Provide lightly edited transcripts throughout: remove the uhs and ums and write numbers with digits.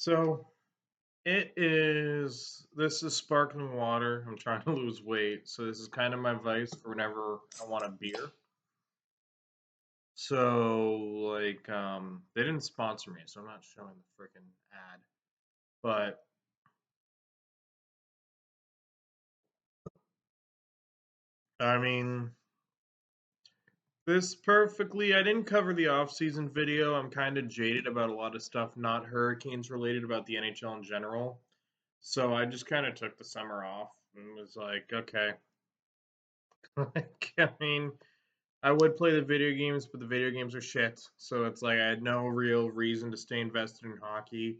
So this is sparkling water. I'm trying to lose weight. So this is kind of my vice for whenever I want a beer. So they didn't sponsor me, so I'm not showing the freaking ad. But I mean, I didn't cover the off-season video. I'm kind of jaded about a lot of stuff not Hurricanes related about the NHL in general. So I just kind of took the summer off and was like, okay. I mean, I would play the video games, but the video games are shit. So it's like I had no real reason to stay invested in hockey.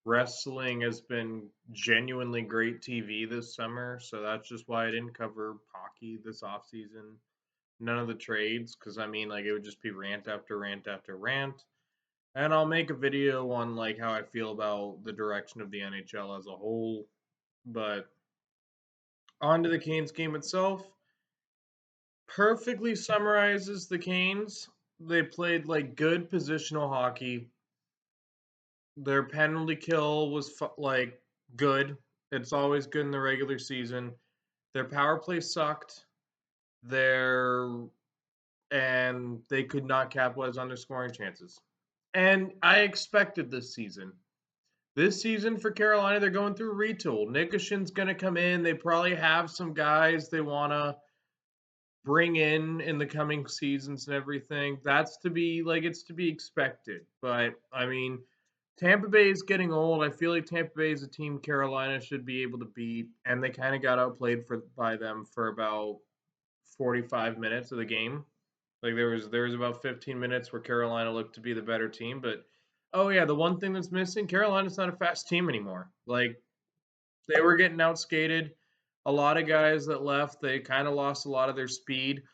Wrestling has been genuinely great TV this summer, so that's just why I didn't cover hockey this off season. None of the trades, because I mean, like it would just be rant after rant after rant. And I'll make a video on like how I feel about the direction of the NHL as a whole. But on to the Canes game itself. Perfectly summarizes the Canes. They played like good positional hockey. Their penalty kill was like good. It's always good in the regular season. Their power play sucked. Their and they could not capitalize on their scoring chances. And I expected this season. This season for Carolina, they're going through a retool. Nikoshin's going to come in. They probably have some guys they want to bring in the coming seasons and everything. That's to be like it's to be expected. But I mean, Tampa Bay is getting old. I feel like Tampa Bay is a team Carolina should be able to beat, and they kind of got outplayed by them for about 45 minutes of the game. Like there was about 15 minutes where Carolina looked to be the better team, but oh yeah, the one thing that's missing, Carolina's not a fast team anymore. Like they were getting outskated. A lot of guys that left, they kind of lost a lot of their speed.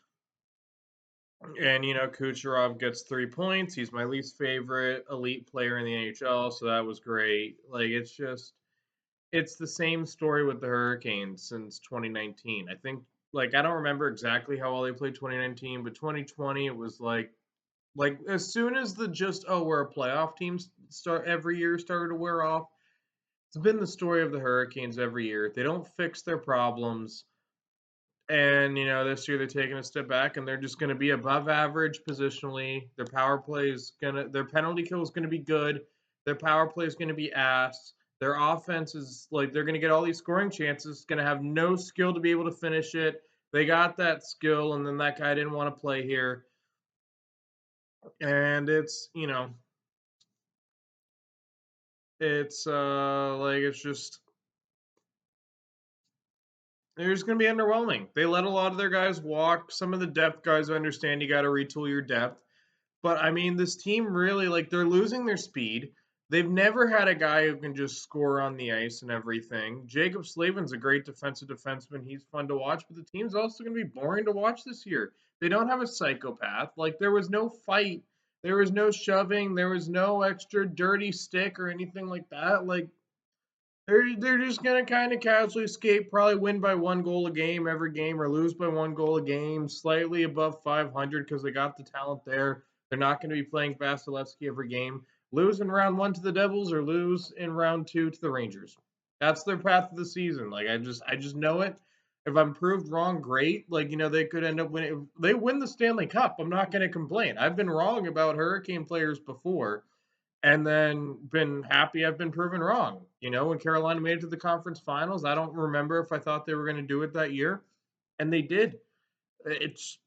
And Kucherov gets 3 points. He's my least favorite elite player in the NHL, so that was great. Like it's the same story with the Hurricanes since 2019. I think I don't remember exactly how well they played 2019, but 2020 it was like as soon as the just we're a playoff team start every year started to wear off. It's been the story of the Hurricanes every year. They don't fix their problems. And this year they're taking a step back, and they're just going to be above average positionally. Their penalty kill is gonna be good. Their power play is gonna be ass. Their offense is like they're gonna get all these scoring chances. Gonna have no skill to be able to finish it. They got that skill, and then that guy didn't want to play here. And it's just they're just going to be underwhelming. They let a lot of their guys walk. Some of the depth guys understand you got to retool your depth. But I mean, this team really they're losing their speed. They've never had a guy who can just score on the ice and everything. Jacob Slavin's a great defensive defenseman. He's fun to watch, but the team's also going to be boring to watch this year. They don't have a psychopath. Like there was no fight, there was no shoving, there was no extra dirty stick or anything like that. Like they're just gonna kind of casually skate, probably win by 1 goal a game every game, or lose by 1 goal a game, slightly above 500 because they got the talent there. They're not going to be playing Vasilevsky every game. Lose in round one to the Devils, or lose in round two to the Rangers. That's their path of the season. Like I just know it. If I'm proved wrong, great. Like they could end up winning. If they win the Stanley Cup, I'm not going to complain. I've been wrong about Hurricane players before and then been happy I've been proven wrong. When Carolina made it to the conference finals, I don't remember if I thought they were going to do it that year, and they did. It's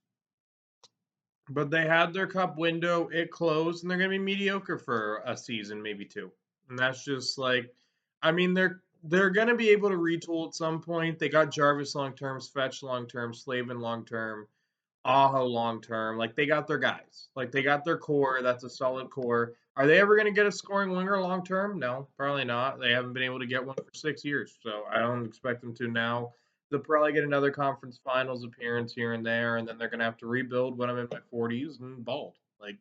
but they had their cup window, it closed, and they're going to be mediocre for a season, maybe two. And that's just I mean, they're going to be able to retool at some point. They got Jarvis long term, Fetch long term, Slavin long term. Aho long term. Like they got their guys. Like they got their core. That's a solid core. Are they ever going to get a scoring winger long term? No, probably not. They haven't been able to get one for 6 years, so I don't expect them to now. They'll probably get another conference finals appearance here and there, and then they're going to have to rebuild when I'm in my 40s and bald. Like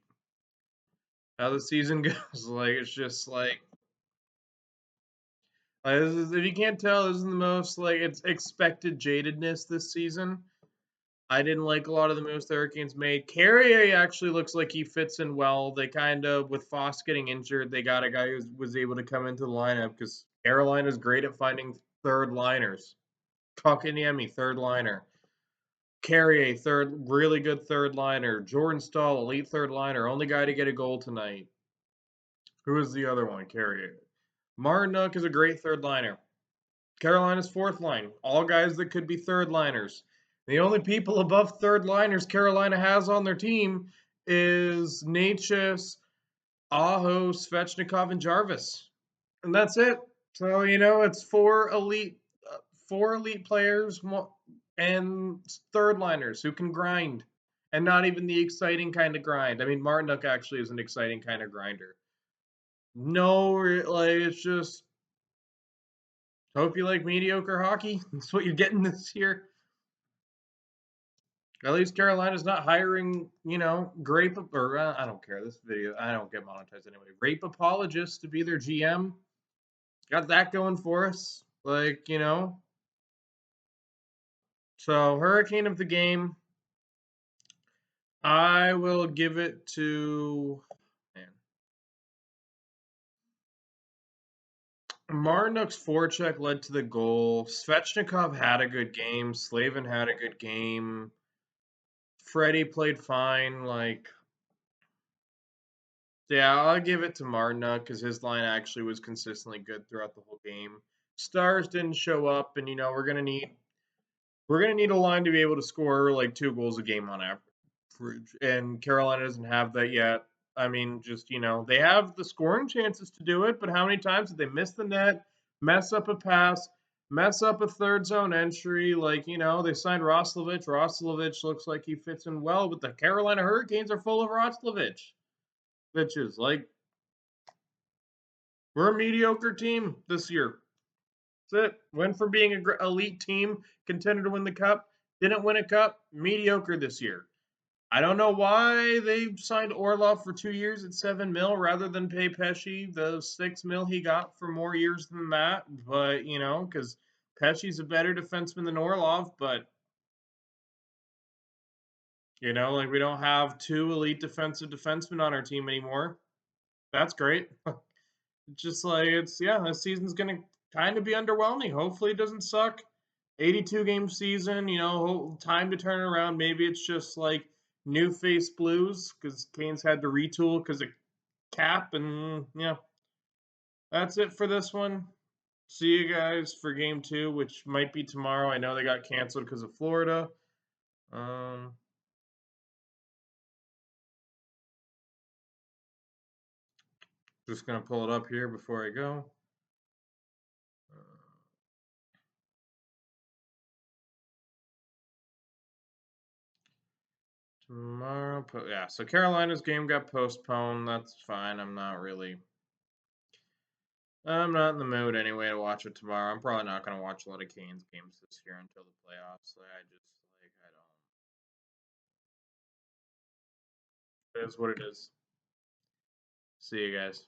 how the season goes. Like it's just if you can't tell, this is the most it's expected jadedness this season. I didn't like a lot of the moves the Hurricanes made. Carrier actually looks like he fits in well. They kind of, with Foss getting injured, they got a guy who was able to come into the lineup because Carolina's great at finding third liners. Kotkaniemi, third liner. Carrier, third, really good third liner. Jordan Staal, elite third liner. Only guy to get a goal tonight. Who is the other one? Carrier. Martinook is a great third liner. Carolina's fourth line. All guys that could be third liners. The only people above third liners Carolina has on their team is Natchez, Aho, Svechnikov, and Jarvis. And that's it. So, it's four elite players and third liners who can grind. And not even the exciting kind of grind. I mean, Martinook actually is an exciting kind of grinder. No, like, it's just hope you like mediocre hockey. That's what you're getting this year. At least Carolina's not hiring, grape or I don't care. This video I don't get monetized anyway. Rape apologists to be their GM. Got that going for us. Like, So Hurricane of the game, I will give it to man. Marnook's forecheck led to the goal. Svechnikov had a good game. Slavin had a good game. Freddie played fine. Like, yeah, I'll give it to Martinook because his line actually was consistently good throughout the whole game. Stars didn't show up, and we're gonna need a line to be able to score like 2 goals a game on average, and Carolina doesn't have that yet. I mean, just they have the scoring chances to do it, but how many times did they miss the net, mess up a pass, mess up a third zone entry? Like, they signed Roslovic. Roslovic looks like he fits in well, but the Carolina Hurricanes are full of Roslovic. Bitches, like, we're a mediocre team this year. That's it. Went from being an elite team, contender to win the cup, didn't win a cup, mediocre this year. I don't know why they signed Orlov for 2 years at $7 million rather than pay Pesci the $6 million he got for more years than that. But because Pesci's a better defenseman than Orlov, but like we don't have 2 elite defensive defensemen on our team anymore. That's great. Just like this season's gonna kind of be underwhelming. Hopefully it doesn't suck. 82-game season, time to turn around. Maybe it's just like new face blues because Canes had to retool because of cap, and that's it for this one. See you guys for game 2, which might be tomorrow. I know they got canceled because of Florida. Just gonna pull it up here before I go. Tomorrow, yeah. So Carolina's game got postponed. That's fine. I'm not in the mood anyway to watch it tomorrow. I'm probably not gonna watch a lot of Canes games this year until the playoffs. I don't. It is what it is. See you guys.